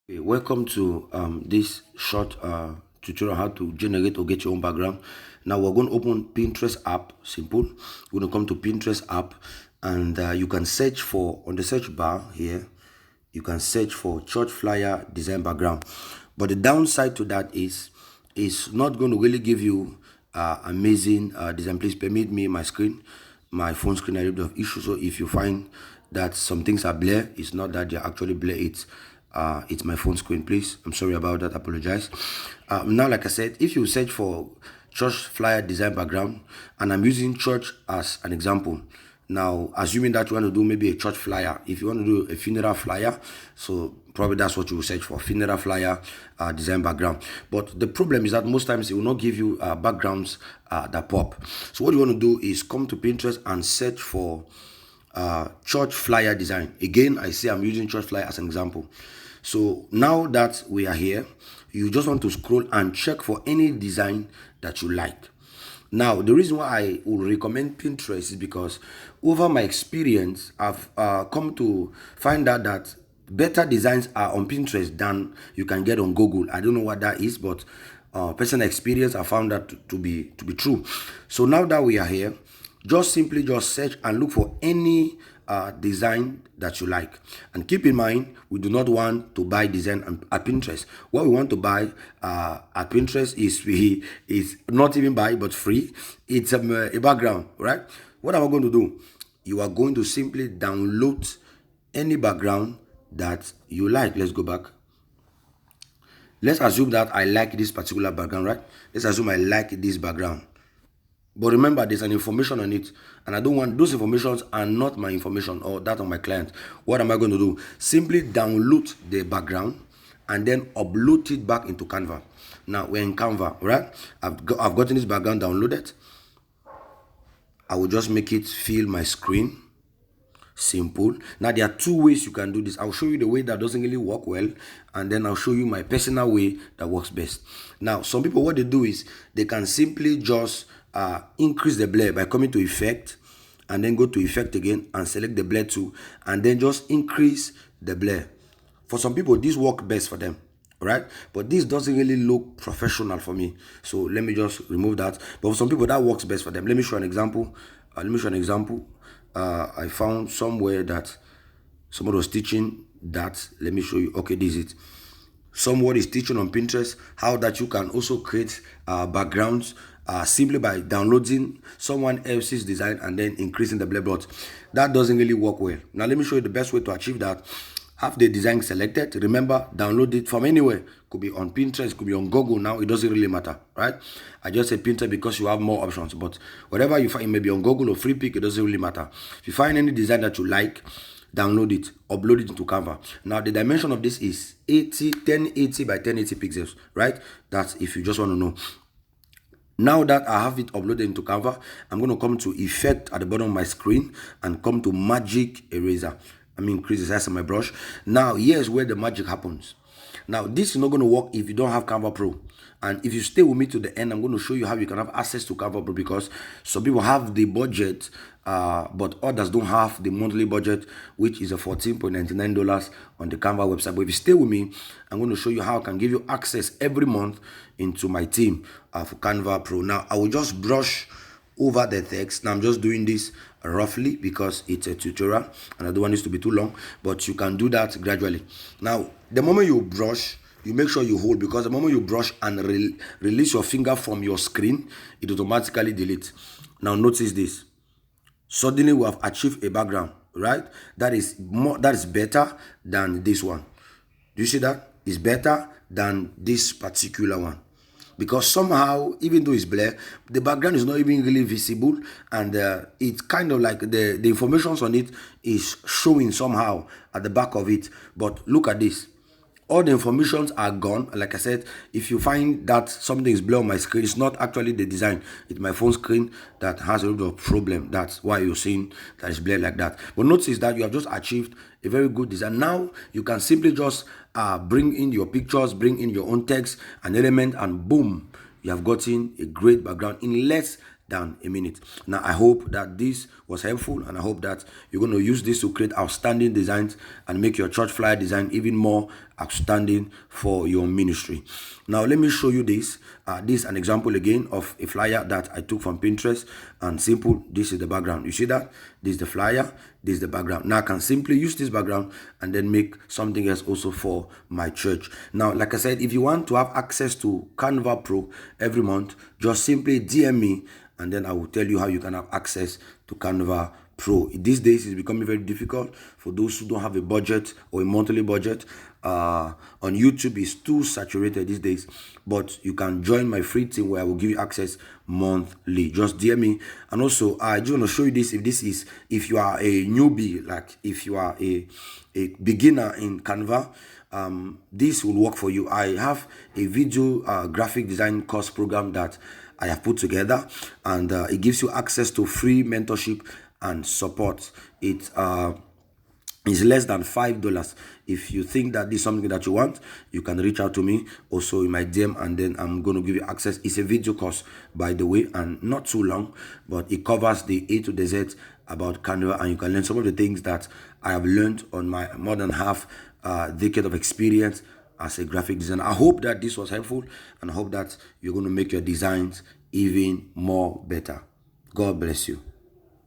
Okay, welcome to this short tutorial how to generate or get your own background. Now we're going to open Pinterest app. Simple. We're going to come to Pinterest app, and you can search for on the search bar here. You can search for church flyer design background. But the downside to that is it's not going to really give you amazing design. Please permit me my phone screen a little bit of issue. So if you find that some things are blur, it's not that they're actually blur. It's my phone screen, please. I'm sorry about that. I apologize. Now, like I said, if you search for church flyer design background, and I'm using church as an example. Now, assuming that you want to do maybe a church flyer, if you want to do a funeral flyer, so probably that's what you will search for, funeral flyer design background. But the problem is that most times it will not give you backgrounds that pop. So what you want to do is come to Pinterest and search for church flyer design. Again, I say I'm using church flyer as an example. So now that we are here, you just want to scroll and check for any design that you like. Now, the reason why I would recommend Pinterest is because over my experience, I've come to find out that better designs are on Pinterest than you can get on Google. I don't know what that is, but personal experience, I found that to be true. So now that we are here, just simply just search and look for any design that you like, and keep in mind we do not want to buy design at Pinterest. What we want to buy at Pinterest is not even buy but free. It's a background, right? What am I going to do? You are going to simply download any background that you like. Let's go back. Let's assume that I like this particular background, right? Let's assume I like this background. But remember, there's an information on it, and I don't want those informations are not my information or that of my client. What am I going to do? Simply download the background and then upload it back into Canva. Now we're in Canva, right? I've gotten this background downloaded. I will just make it fill my screen. Simple. Now there are two ways you can do this. I'll show you the way that doesn't really work well, and then I'll show you my personal way that works best. Now some people, what they do is they can simply just increase the blur by coming to effect and then go to effect again and select the blur tool and then just increase the blur. For some people this works best for them, right? But this doesn't really look professional for me, so let me just remove that. But for some people that works best for them. Let me show an example. I found somewhere that someone was teaching that. Let me show you. Okay, this is it. Someone is teaching on Pinterest how that you can also create backgrounds simply by downloading someone else's design and then increasing the blur. But that doesn't really work well. Now let me show you the best way to achieve that. Have the design selected. Remember, download it from anywhere. Could be on Pinterest, could be on Google. Now it doesn't really matter, right? I just say Pinterest because you have more options, but whatever you find, maybe on Google or Free Pick, it doesn't really matter. If you find any design that you like, download it, upload it into Canva. Now the dimension of this is 1080 by 1080 pixels, right? That's if you just want to know. Now that I have it uploaded into Canva, I'm going to come to effect at the bottom of my screen and come to magic eraser. Increase the size of my brush. Now here's where the magic happens. Now this is not going to work if you don't have Canva Pro. And if you stay with me to the end, I'm going to show you how you can have access to Canva Pro, because some people have the budget, but others don't have the monthly budget, which is a $14.99 on the Canva website. But if you stay with me, I'm going to show you how I can give you access every month into my team for Canva Pro. Now I will just brush over the text. Now I'm just doing this roughly because it's a tutorial and I don't want this to be too long, but you can do that gradually. Now the moment you brush, you make sure you hold, because the moment you brush and release your finger from your screen, it automatically deletes. Now notice this. Suddenly we have achieved a background, right? That is better than this one. Do you see that? It's better than this particular one, because somehow, even though it's blur, the background is not even really visible, and it's kind of like the information on it is showing somehow at the back of it. But look at this. All the informations are gone. Like I said, if you find that something is blur on my screen, it's not actually the design. It's my phone screen that has a little bit of problem. That's why you're seeing that it's blurred like that. But notice that you have just achieved a very good design. Now you can simply just bring in your pictures, bring in your own text, an element, and boom, you have gotten a great background in less than a minute. Now I hope that this was helpful, and I hope that you're going to use this to create outstanding designs and make your church flyer design even more outstanding for your ministry. Now let me show you this. This is an example again of a flyer that I took from Pinterest, and simple, this is the background. You see that? This is the flyer, this is the background. Now I can simply use this background and then make something else also for my church. Now, like I said, if you want to have access to Canva Pro every month, just simply DM me and then I will tell you how you can have access to Canva Pro. These days it's becoming very difficult for those who don't have a budget or a monthly budget. On YouTube is too saturated these days, but you can join my free team where I will give you access monthly. Just DM me. And also I just want to show you this. If you are a newbie, like if you are a beginner in Canva, this will work for you. I have a video graphic design course program that I have put together, and it gives you access to free mentorship and support. It is less than $5. If you think that this is something that you want, you can reach out to me also in my DM, and then I'm going to give you access. It's a video course, by the way, and not too long, but it covers the A to the Z about Canva, and you can learn some of the things that I have learned on my more than half decade of experience as a graphic designer. I hope that this was helpful, and I hope that you're going to make your designs even more better. God bless you.